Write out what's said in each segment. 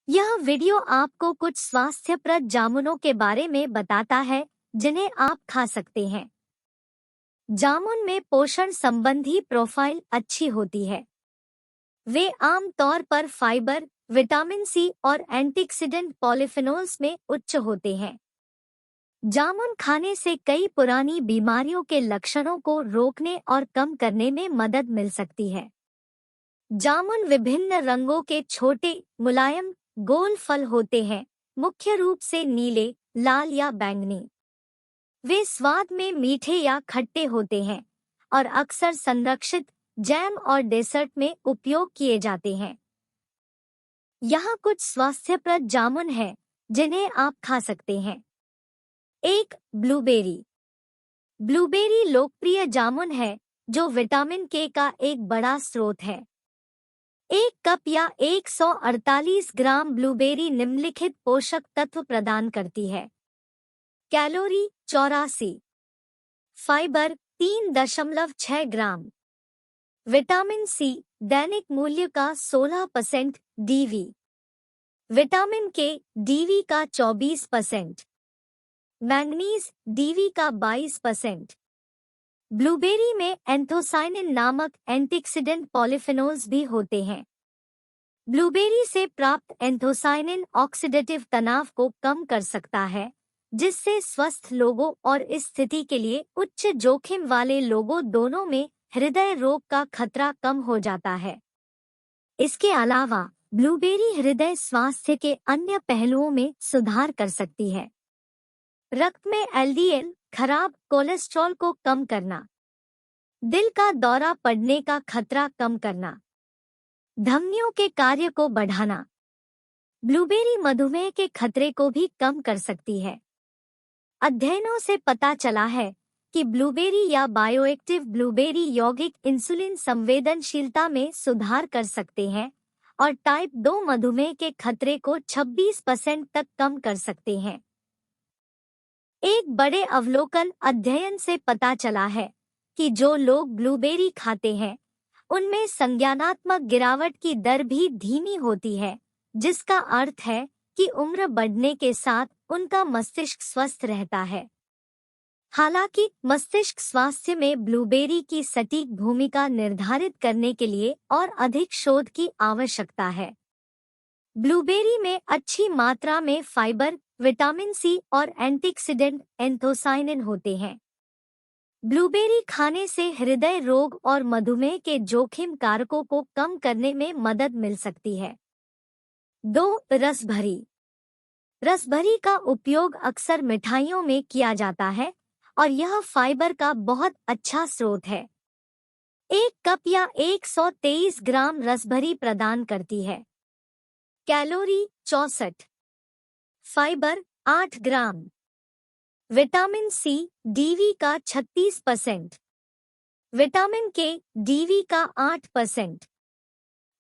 यह वीडियो आपको कुछ स्वास्थ्यप्रद जामुनों के बारे में बताता है जिन्हें आप खा सकते हैं। जामुन में पोषण संबंधी प्रोफाइल अच्छी होती है। वे आम तौर पर फाइबर, विटामिन सी और एंटीऑक्सीडेंट पॉलीफेनोल्स में उच्च होते हैं। जामुन खाने से कई पुरानी बीमारियों के लक्षणों को रोकने और कम करने में मदद मिल सकती है। जामुन विभिन्न रंगों के छोटे, मुलायम, गोल फल होते हैं, मुख्य रूप से नीले, लाल या बैंगनी। वे स्वाद में मीठे या खट्टे होते हैं और अक्सर संरक्षित, जैम और डेसर्ट में उपयोग किए जाते हैं। यहाँ कुछ स्वास्थ्यप्रद जामुन हैं जिन्हें आप खा सकते हैं। 1. ब्लूबेरी। ब्लूबेरी लोकप्रिय जामुन है जो विटामिन के का एक बड़ा स्रोत है। 1 कप या 148 ग्राम ब्लूबेरी निम्नलिखित पोषक तत्व प्रदान करती है। कैलोरी 84, फाइबर 3.6 ग्राम, विटामिन सी दैनिक मूल्य का 16%, डीवी, विटामिन के डीवी का 24%, मैंगनीज डीवी का 22%। ब्लूबेरी में एंथोसाइनिन नामक एंटीऑक्सीडेंट पॉलीफेनोल्स भी होते हैं। ब्लूबेरी से प्राप्त एंथोसाइनिन ऑक्सीडेटिव तनाव को कम कर सकता है, जिससे स्वस्थ लोगों और इस स्थिति के लिए उच्च जोखिम वाले लोगों दोनों में हृदय रोग का खतरा कम हो जाता है। इसके अलावा ब्लूबेरी हृदय स्वास्थ्य के अन्य पहलुओं में सुधार कर सकती है। रक्त में एलडीएल, खराब कोलेस्ट्रॉल को कम करना, दिल का दौरा पड़ने का खतरा कम करना, धमनियों के कार्य को बढ़ाना। ब्लूबेरी मधुमेह के खतरे को भी कम कर सकती है। अध्ययनों से पता चला है कि ब्लूबेरी या बायोएक्टिव ब्लूबेरी यौगिक इंसुलिन संवेदनशीलता में सुधार कर सकते हैं और टाइप 2 मधुमेह के खतरे को 26% तक कम कर सकते हैं। एक बड़े अवलोकन अध्ययन से पता चला है कि जो लोग ब्लूबेरी खाते हैं, उनमें संज्ञानात्मक गिरावट की दर भी धीमी होती है, जिसका अर्थ है कि उम्र बढ़ने के साथ उनका मस्तिष्क स्वस्थ रहता है। हालांकि मस्तिष्क स्वास्थ्य में ब्लूबेरी की सटीक भूमिका निर्धारित करने के लिए और अधिक शोध की आवश्यकता है। ब्लूबेरी में अच्छी मात्रा में फाइबर, विटामिन सी और एंटीऑक्सीडेंट एंथोसाइनिन होते हैं। ब्लूबेरी खाने से हृदय रोग और मधुमेह के जोखिम कारकों को कम करने में मदद मिल सकती है। 2. रसभरी। रसभरी का उपयोग अक्सर मिठाइयों में किया जाता है और यह फाइबर का बहुत अच्छा स्रोत है। 1 कप या 123 ग्राम रसभरी प्रदान करती है। कैलोरी 64, फाइबर 8 ग्राम, विटामिन सी डीवी का 36%, विटामिन के डीवी का 8%,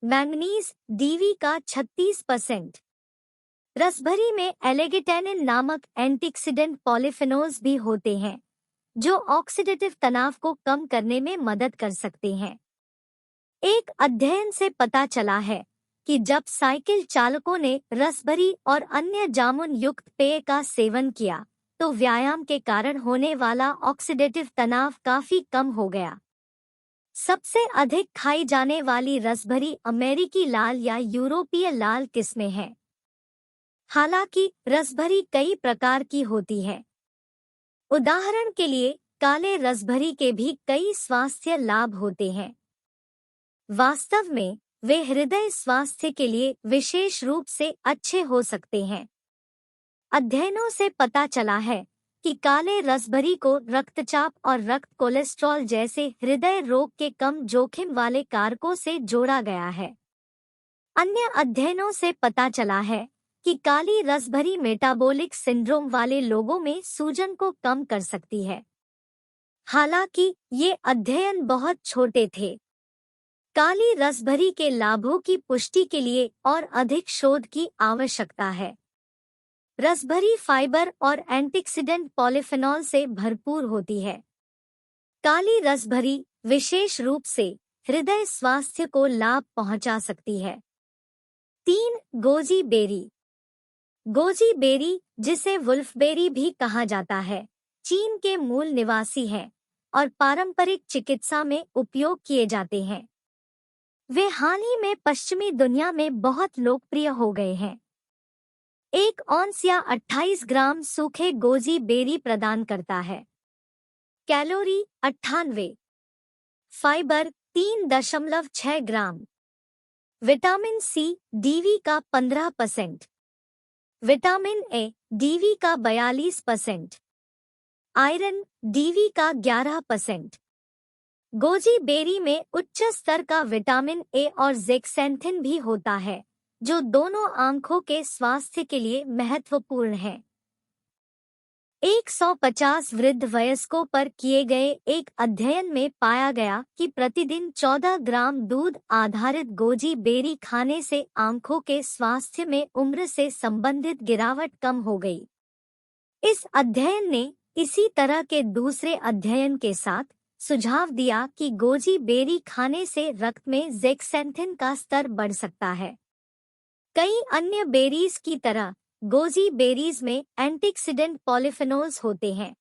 मैंगनीज डीवी का 36%। रसभरी में एलेगिटेनिन नामक एंटीऑक्सीडेंट पॉलीफेनोल्स भी होते हैं, जो ऑक्सीडेटिव तनाव को कम करने में मदद कर सकते हैं। एक अध्ययन से पता चला है कि जब साइकिल चालकों ने रसभरी और अन्य जामुन युक्त पेय का सेवन किया, तो व्यायाम के कारण होने वाला ऑक्सीडेटिव तनाव काफी कम हो गया। सबसे अधिक खाई जाने वाली रसभरी अमेरिकी लाल या यूरोपीय लाल किस्में हैं। हालांकि रसभरी कई प्रकार की होती है। उदाहरण के लिए काले रसभरी के भी कई स्वास्थ्य लाभ होते हैं। वास्तव में वे हृदय स्वास्थ्य के लिए विशेष रूप से अच्छे हो सकते हैं। अध्ययनों से पता चला है कि काले रसभरी को रक्तचाप और रक्त कोलेस्ट्रॉल जैसे हृदय रोग के कम जोखिम वाले कारकों से जोड़ा गया है। अन्य अध्ययनों से पता चला है कि काली रसभरी मेटाबॉलिक सिंड्रोम वाले लोगों में सूजन को कम कर सकती है। हालांकि ये अध्ययन बहुत छोटे थे। काली रसभरी के लाभों की पुष्टि के लिए और अधिक शोध की आवश्यकता है। रसभरी फाइबर और एंटीऑक्सीडेंट पॉलीफेनॉल से भरपूर होती है। काली रसभरी विशेष रूप से हृदय स्वास्थ्य को लाभ पहुंचा सकती है। 3. Goji berry. गोजी बेरी, जिसे वुल्फबेरी भी कहा जाता है, चीन के मूल निवासी हैं और पारंपरिक चिकित्सा में उपयोग किए जाते हैं। वे हाल ही में पश्चिमी दुनिया में बहुत लोकप्रिय हो गए हैं। 1 औंस या 28 ग्राम सूखे गोजी बेरी प्रदान करता है। कैलोरी 98, फाइबर 3.6 ग्राम, विटामिन सी डीवी का 15%, विटामिन ए डीवी का 42%, आयरन डीवी का 11%। गोजी बेरी में उच्च स्तर का विटामिन ए और जेक्सेंथिन भी होता है, जो दोनों आंखों के स्वास्थ्य के लिए महत्वपूर्ण है। 150 वृद्ध वयस्कों पर किए गए एक अध्ययन में पाया गया कि प्रतिदिन 14 ग्राम दूध आधारित गोजी बेरी खाने से आंखों के स्वास्थ्य में उम्र से संबंधित गिरावट कम हो गई। इस अध्ययन ने इसी तरह के दूसरे अध्ययन के साथ सुझाव दिया कि गोजी बेरी खाने से रक्त में जेक्सेंथिन का स्तर बढ़ सकता है। कई अन्य बेरीज की तरह गोजी बेरीज में एंटीऑक्सीडेंट पॉलीफेनोल्स होते हैं।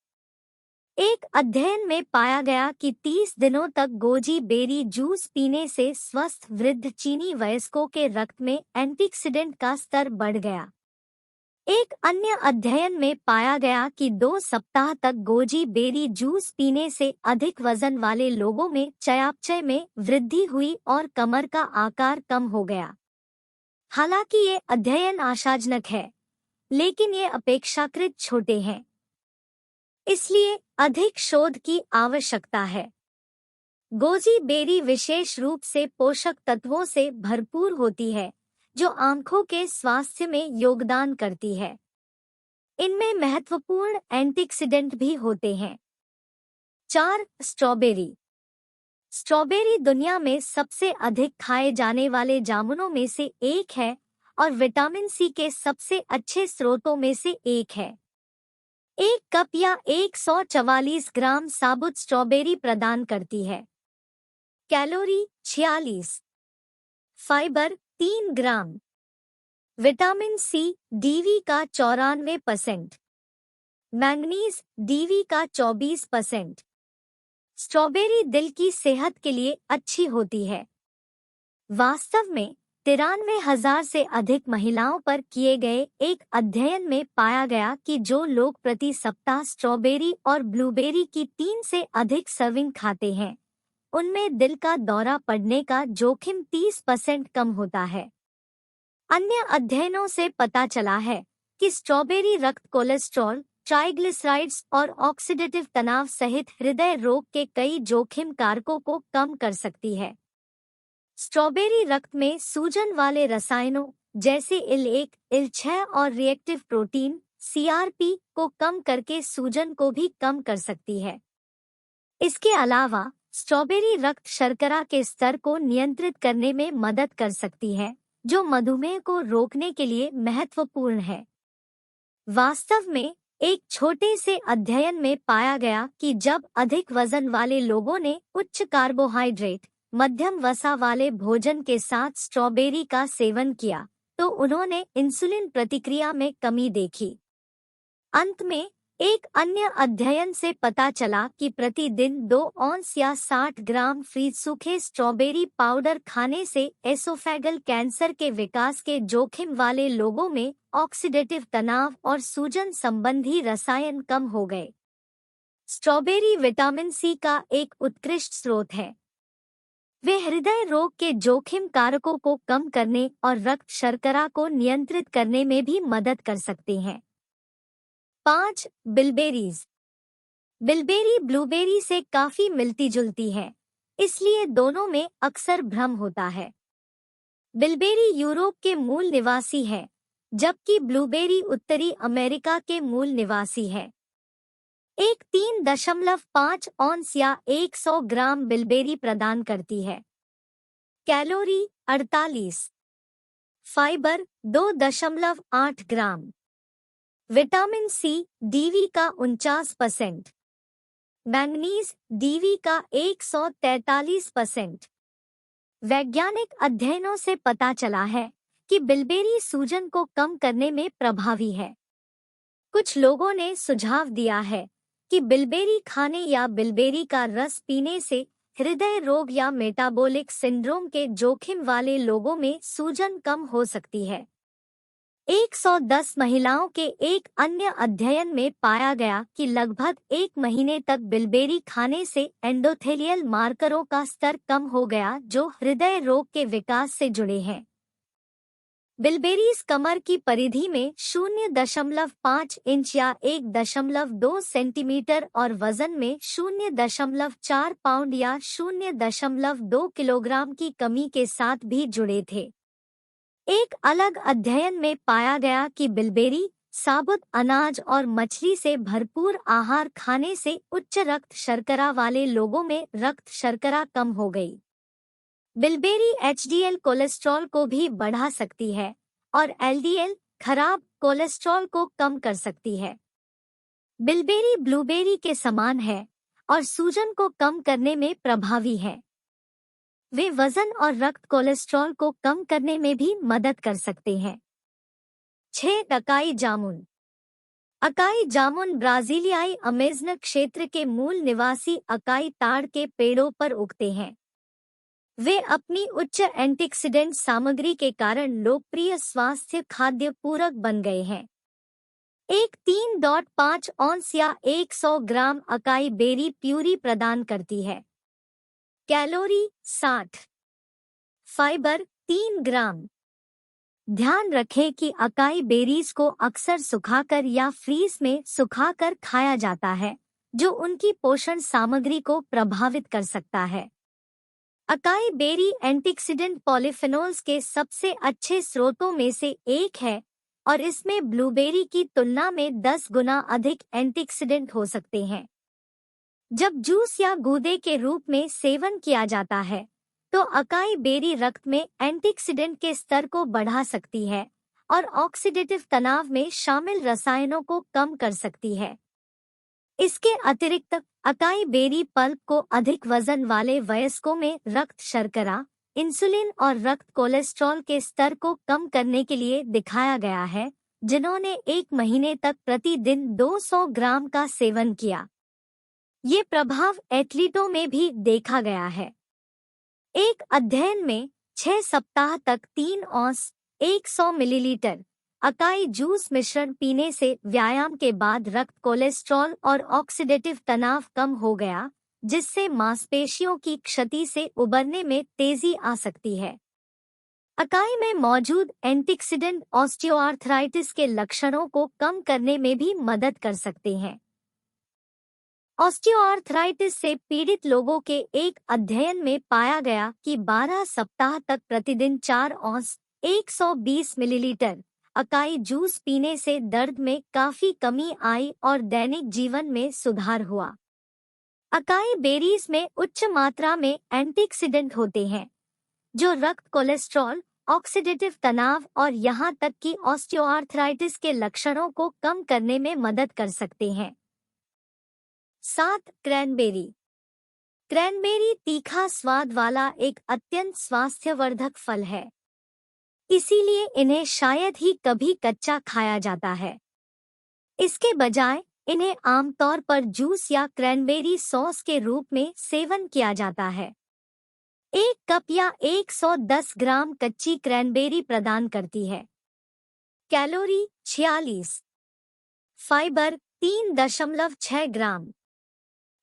एक अध्ययन में पाया गया कि 30 दिनों तक गोजी बेरी जूस पीने से स्वस्थ वृद्ध चीनी वयस्कों के रक्त में एंटीऑक्सीडेंट का स्तर बढ़ गया। एक अन्य अध्ययन में पाया गया कि 2 सप्ताह तक गोजी बेरी जूस पीने से अधिक वजन वाले लोगों में चयापचय में वृद्धि हुई और कमर का आकार कम हो गया। हालांकि ये अध्ययन आशाजनक है, लेकिन ये अपेक्षाकृत छोटे हैं, इसलिए अधिक शोध की आवश्यकता है। गोजी बेरी विशेष रूप से पोषक तत्वों से भरपूर होती है, जो आंखों के स्वास्थ्य में योगदान करती है। इनमें महत्वपूर्ण एंटीऑक्सीडेंट भी होते हैं। 4. स्ट्रॉबेरी। स्ट्रॉबेरी दुनिया में सबसे अधिक खाए जाने वाले जामुनों में से एक है और विटामिन सी के सबसे अच्छे स्रोतों में से एक है। 1 कप या 144 ग्राम साबुत स्ट्रॉबेरी प्रदान करती है। कैलोरी 46, फाइबर 3 ग्राम, विटामिन सी डीवी का 94%, मैंगनीज डीवी का 24%। स्ट्रॉबेरी दिल की सेहत के लिए अच्छी होती है। वास्तव में 93,000 से अधिक महिलाओं पर किए गए एक अध्ययन में पाया गया कि जो लोग प्रति सप्ताह स्ट्रॉबेरी और ब्लूबेरी की 3 से अधिक सर्विंग खाते हैं, उनमें दिल का दौरा पड़ने का जोखिम 30% कम होता है। अन्य अध्ययनों से पता चला है कि स्ट्रॉबेरी रक्त कोलेस्ट्रॉल, ट्राइग्लिसराइड्स और ऑक्सीडेटिव तनाव सहित हृदय रोग के कई जोखिम कारकों को कम कर सकती है। स्ट्रॉबेरी रक्त में सूजन वाले रसायनों जैसे IL-1, IL-6 और रिएक्टिव प्रोटीन CRP को कम करके सूजन को भी कम कर सकती है। इसके अलावा स्ट्रॉबेरी रक्त शर्करा के स्तर को नियंत्रित करने में मदद कर सकती है, जो मधुमेह को रोकने के लिए महत्वपूर्ण है। वास्तव में एक छोटे से अध्ययन में पाया गया कि जब अधिक वजन वाले लोगों ने उच्च कार्बोहाइड्रेट, मध्यम वसा वाले भोजन के साथ स्ट्रॉबेरी का सेवन किया, तो उन्होंने इंसुलिन प्रतिक्रिया में कमी देखी। अंत में एक अन्य अध्ययन से पता चला कि प्रतिदिन 2 औंस या 60 ग्राम फ्रीज सूखे स्ट्रॉबेरी पाउडर खाने से एसोफेगल कैंसर के विकास के जोखिम वाले लोगों में ऑक्सीडेटिव तनाव और सूजन संबंधी रसायन कम हो गए। स्ट्रॉबेरी विटामिन सी का एक उत्कृष्ट स्रोत है। वे हृदय रोग के जोखिम कारकों को कम करने और रक्त शर्करा को नियंत्रित करने में भी मदद कर सकते हैं। 5. बिलबेरीज। बिलबेरी ब्लूबेरी से काफी मिलती जुलती है, इसलिए दोनों में अक्सर भ्रम होता है। बिलबेरी यूरोप के मूल निवासी है, जबकि ब्लूबेरी उत्तरी अमेरिका के मूल निवासी है। एक 3.5 औंस या 100 ग्राम बिलबेरी प्रदान करती है। कैलोरी 48, फाइबर 2.8 ग्राम, विटामिन सी डीवी का 49%, मैंगनीज डीवी का 143%। वैज्ञानिक अध्ययनों से पता चला है कि बिलबेरी सूजन को कम करने में प्रभावी है। कुछ लोगों ने सुझाव दिया है कि बिलबेरी खाने या बिलबेरी का रस पीने से हृदय रोग या मेटाबॉलिक सिंड्रोम के जोखिम वाले लोगों में सूजन कम हो सकती है। 110 महिलाओं के एक अन्य अध्ययन में पाया गया कि लगभग 1 महीने तक बिलबेरी खाने से एंडोथेलियल मार्करों का स्तर कम हो गया जो हृदय रोग के विकास से जुड़े हैं। बिलबेरीज कमर की परिधि में 0.5 इंच या 1.2 सेंटीमीटर और वजन में 0.4 पाउंड या 0.2 किलोग्राम की कमी के साथ भी जुड़े थे। एक अलग अध्ययन में पाया गया कि बिलबेरी, साबुत अनाज और मछली से भरपूर आहार खाने से उच्च रक्त शर्करा वाले लोगों में रक्त शर्करा कम हो गई। बिलबेरी एचडीएल कोलेस्ट्रॉल को भी बढ़ा सकती है और एलडीएल, खराब कोलेस्ट्रॉल को कम कर सकती है। बिलबेरी ब्लूबेरी के समान है और सूजन को कम करने में प्रभावी है। वे वजन और रक्त कोलेस्ट्रॉल को कम करने में भी मदद कर सकते हैं। 6. अकाई जामुन। अकाई जामुन ब्राजीलियाई अमेज़न क्षेत्र के मूल निवासी अकाई ताड़ के पेड़ों पर उगते हैं। वे अपनी उच्च एंटीऑक्सीडेंट सामग्री के कारण लोकप्रिय स्वास्थ्य खाद्य पूरक बन गए हैं। एक 3.5 औंस या 100 ग्राम अकाई बेरी प्यूरी प्रदान करती है। कैलोरी 60, फाइबर 3 ग्राम। ध्यान रखें कि अकाई बेरीज को अक्सर सुखाकर या फ्रीज में सुखाकर खाया जाता है, जो उनकी पोषण सामग्री को प्रभावित कर सकता है। अकाई बेरी एंटीऑक्सीडेंट पॉलीफेनोल्स के सबसे अच्छे स्रोतों में से एक है और इसमें ब्लूबेरी की तुलना में 10 गुना अधिक एंटीऑक्सीडेंट हो सकते हैं। जब जूस या गूदे के रूप में सेवन किया जाता है, तो अकाई बेरी रक्त में एंटीऑक्सीडेंट के स्तर को बढ़ा सकती है और ऑक्सीडेटिव तनाव में शामिल रसायनों को कम कर सकती है। इसके अतिरिक्त अकाई बेरी पल्प को अधिक वजन वाले वयस्कों में रक्त शर्करा, इंसुलिन और रक्त कोलेस्ट्रॉल के स्तर को कम करने के लिए दिखाया गया है, जिन्होंने 1 महीने तक प्रतिदिन 200 ग्राम का सेवन किया। ये प्रभाव एथलीटों में भी देखा गया है। एक अध्ययन में 6 सप्ताह तक 3 औंस 100 मिलीलीटर अकाई जूस मिश्रण पीने से व्यायाम के बाद रक्त कोलेस्ट्रॉल और ऑक्सीडेटिव तनाव कम हो गया, जिससे मांसपेशियों की क्षति से उबरने में तेजी आ सकती है। अकाई में मौजूद एंटीऑक्सीडेंट ऑस्टियोआर्थराइटिस के लक्षणों को कम करने में भी मदद कर सकते हैं। ऑस्टियोआर्थराइटिस से पीड़ित लोगों के एक अध्ययन में पाया गया कि 12 सप्ताह तक प्रतिदिन 4 औंस 120 मिलीलीटर अकाई जूस पीने से दर्द में काफी कमी आई और दैनिक जीवन में सुधार हुआ। अकाई बेरीज में उच्च मात्रा में एंटीऑक्सीडेंट होते हैं, जो रक्त कोलेस्ट्रॉल, ऑक्सीडेटिव तनाव और यहां तक कि ऑस्टियोआर्थराइटिस के लक्षणों को कम करने में मदद कर सकते हैं। 7. क्रैनबेरी। क्रैनबेरी तीखा स्वाद वाला एक अत्यंत स्वास्थ्यवर्धक फल है, इसीलिए इन्हें शायद ही कभी कच्चा खाया जाता है। इसके बजाय इन्हें आमतौर पर जूस या क्रैनबेरी सॉस के रूप में सेवन किया जाता है। 1 कप या 110 ग्राम कच्ची क्रैनबेरी प्रदान करती है। कैलोरी 46, फाइबर 3.6 ग्राम,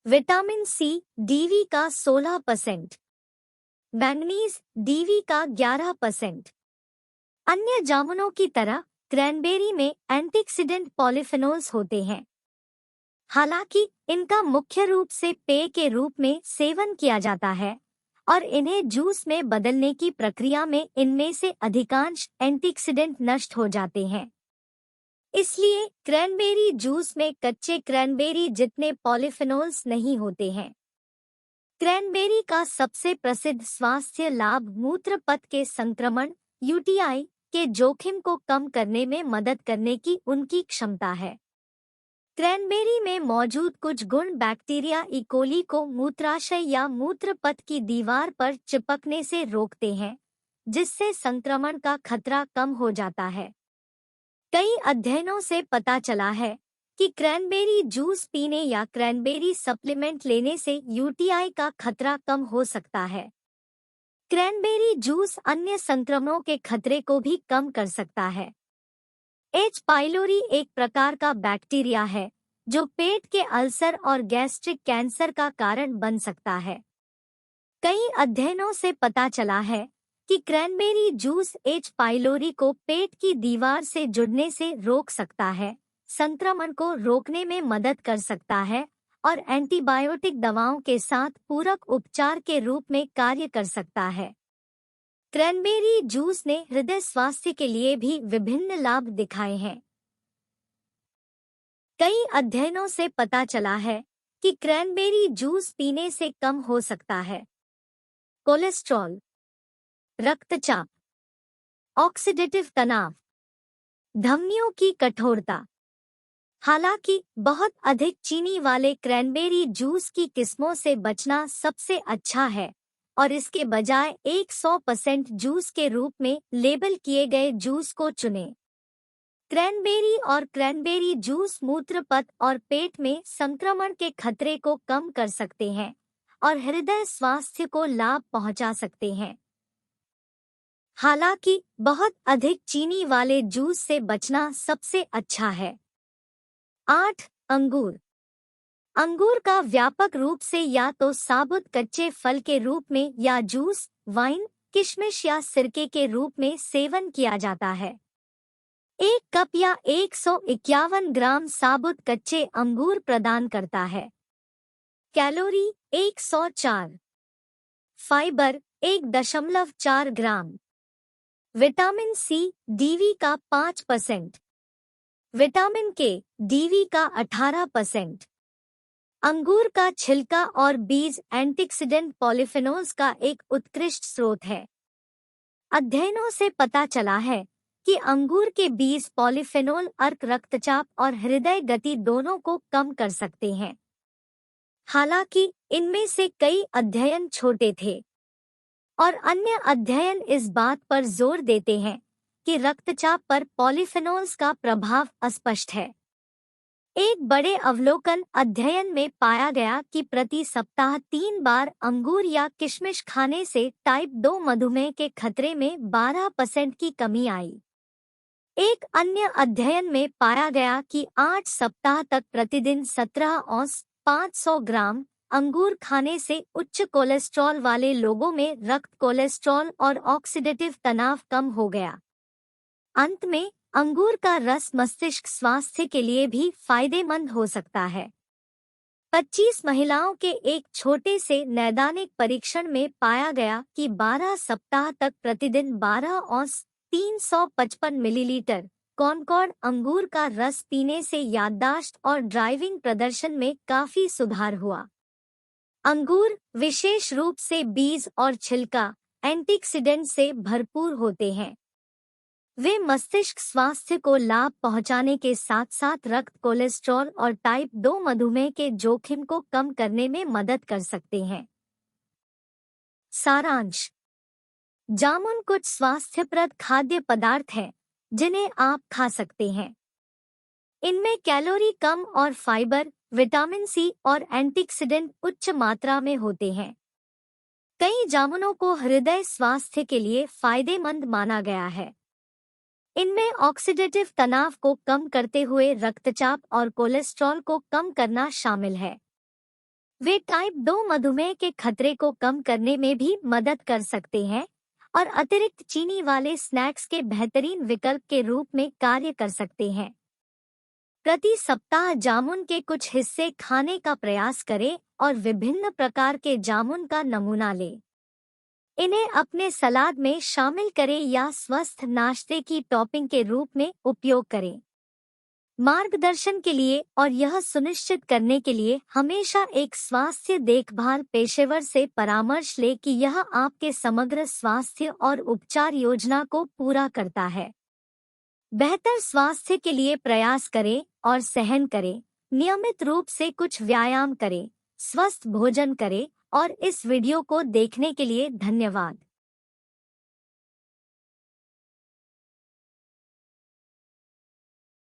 विटामिन सी डीवी का 16%, मैंगनीज डीवी का 11%। अन्य जामुनों की तरह क्रैनबेरी में एंटीऑक्सीडेंट पॉलीफेनोल्स होते हैं। हालांकि इनका मुख्य रूप से पेय के रूप में सेवन किया जाता है और इन्हें जूस में बदलने की प्रक्रिया में इनमें से अधिकांश एंटीऑक्सीडेंट नष्ट हो जाते हैं। इसलिए क्रैनबेरी जूस में कच्चे क्रैनबेरी जितने पॉलीफेनोल्स नहीं होते हैं। क्रैनबेरी का सबसे प्रसिद्ध स्वास्थ्य लाभ मूत्र पथ के संक्रमण यूटीआई के जोखिम को कम करने में मदद करने की उनकी क्षमता है। क्रैनबेरी में मौजूद कुछ गुण बैक्टीरिया इकोली को मूत्राशय या मूत्र पथ की दीवार पर चिपकने से रोकते हैं, जिससे संक्रमण का खतरा कम हो जाता है। कई अध्ययनों से पता चला है कि क्रैनबेरी जूस पीने या क्रैनबेरी सप्लीमेंट लेने से यूटीआई का खतरा कम हो सकता है। क्रैनबेरी जूस अन्य संक्रमणों के खतरे को भी कम कर सकता है। एच पाइलोरी एक प्रकार का बैक्टीरिया है जो पेट के अल्सर और गैस्ट्रिक कैंसर का कारण बन सकता है। कई अध्ययनों से पता चला है कि क्रैनबेरी जूस एच पाइलोरी को पेट की दीवार से जुड़ने से रोक सकता है, संक्रमण को रोकने में मदद कर सकता है और एंटीबायोटिक दवाओं के साथ पूरक उपचार के रूप में कार्य कर सकता है। क्रैनबेरी जूस ने हृदय स्वास्थ्य के लिए भी विभिन्न लाभ दिखाए हैं। कई अध्ययनों से पता चला है कि क्रैनबेरी जूस पीने से कम हो सकता है कोलेस्ट्रॉल, रक्तचाप, ऑक्सीडेटिव तनाव, धमनियों की कठोरता। हालांकि बहुत अधिक चीनी वाले क्रैनबेरी जूस की किस्मों से बचना सबसे अच्छा है और इसके बजाय 100% जूस के रूप में लेबल किए गए जूस को चुनें। क्रैनबेरी और क्रैनबेरी जूस मूत्र पथ और पेट में संक्रमण के खतरे को कम कर सकते हैं और हृदय स्वास्थ्य को लाभ पहुंचा सकते हैं। हालांकि बहुत अधिक चीनी वाले जूस से बचना सबसे अच्छा है। 8. अंगूर। अंगूर का व्यापक रूप से या तो साबुत कच्चे फल के रूप में या जूस, वाइन, किशमिश या सिरके के रूप में सेवन किया जाता है। 1 कप या 151 ग्राम साबुत कच्चे अंगूर प्रदान करता है। कैलोरी 104, फाइबर 1.4 ग्राम, विटामिन सी, डीवी का 5%, विटामिन के, डीवी का 18%। अंगूर का छिलका और बीज एंटीऑक्सीडेंट पॉलीफेनोल्स का एक उत्कृष्ट स्रोत है। अध्ययनों से पता चला है कि अंगूर के बीज पॉलीफेनोल अर्क रक्तचाप और हृदय गति दोनों को कम कर सकते हैं। हालांकि इनमें से कई अध्ययन छोटे थे और अन्य अध्ययन इस बात पर जोर देते हैं कि रक्तचाप पर पॉलीफेनोल्स का प्रभाव अस्पष्ट है। एक बड़े अवलोकन अध्ययन में पाया गया कि प्रति सप्ताह 3 बार अंगूर या किशमिश खाने से टाइप 2 मधुमेह के खतरे में 12% की कमी आई। एक अन्य अध्ययन में पाया गया कि 8 सप्ताह तक प्रतिदिन 17 औंस 500 ग्राम अंगूर खाने से उच्च कोलेस्ट्रॉल वाले लोगों में रक्त कोलेस्ट्रॉल और ऑक्सीडेटिव तनाव कम हो गया। अंत में अंगूर का रस मस्तिष्क स्वास्थ्य के लिए भी फायदेमंद हो सकता है। 25 महिलाओं के एक छोटे से नैदानिक परीक्षण में पाया गया कि 12 सप्ताह तक प्रतिदिन 12 औंस 355 मिलीलीटर कॉनकॉर्ड अंगूर का रस पीने से याददाश्त और ड्राइविंग प्रदर्शन में काफी सुधार हुआ। अंगूर, विशेष रूप से बीज और छिलका, एंटीऑक्सीडेंट से भरपूर होते हैं। वे मस्तिष्क स्वास्थ्य को लाभ पहुंचाने के साथ साथ रक्त कोलेस्ट्रॉल और टाइप 2 मधुमेह के जोखिम को कम करने में मदद कर सकते हैं। सारांश। जामुन कुछ स्वास्थ्यप्रद खाद्य पदार्थ हैं जिन्हें आप खा सकते हैं। इनमें कैलोरी कम और फाइबर, विटामिन सी और एंटीऑक्सीडेंट उच्च मात्रा में होते हैं। कई जामुनों को हृदय स्वास्थ्य के लिए फायदेमंद माना गया है। इनमें ऑक्सीडेटिव तनाव को कम करते हुए रक्तचाप और कोलेस्ट्रॉल को कम करना शामिल है। वे टाइप 2 मधुमेह के खतरे को कम करने में भी मदद कर सकते हैं और अतिरिक्त चीनी वाले स्नैक्स के बेहतरीन विकल्प के रूप में कार्य कर सकते हैं। प्रति सप्ताह जामुन के कुछ हिस्से खाने का प्रयास करें और विभिन्न प्रकार के जामुन का नमूना लें। इन्हें अपने सलाद में शामिल करें या स्वस्थ नाश्ते की टॉपिंग के रूप में उपयोग करें। मार्गदर्शन के लिए और यह सुनिश्चित करने के लिए हमेशा एक स्वास्थ्य देखभाल पेशेवर से परामर्श लें कि यह आपके समग्र स्वास्थ्य और उपचार योजना को पूरा करता है। बेहतर स्वास्थ्य के लिए प्रयास करें और सहन करें। नियमित रूप से कुछ व्यायाम करें, स्वस्थ भोजन करें और इस वीडियो को देखने के लिए धन्यवाद।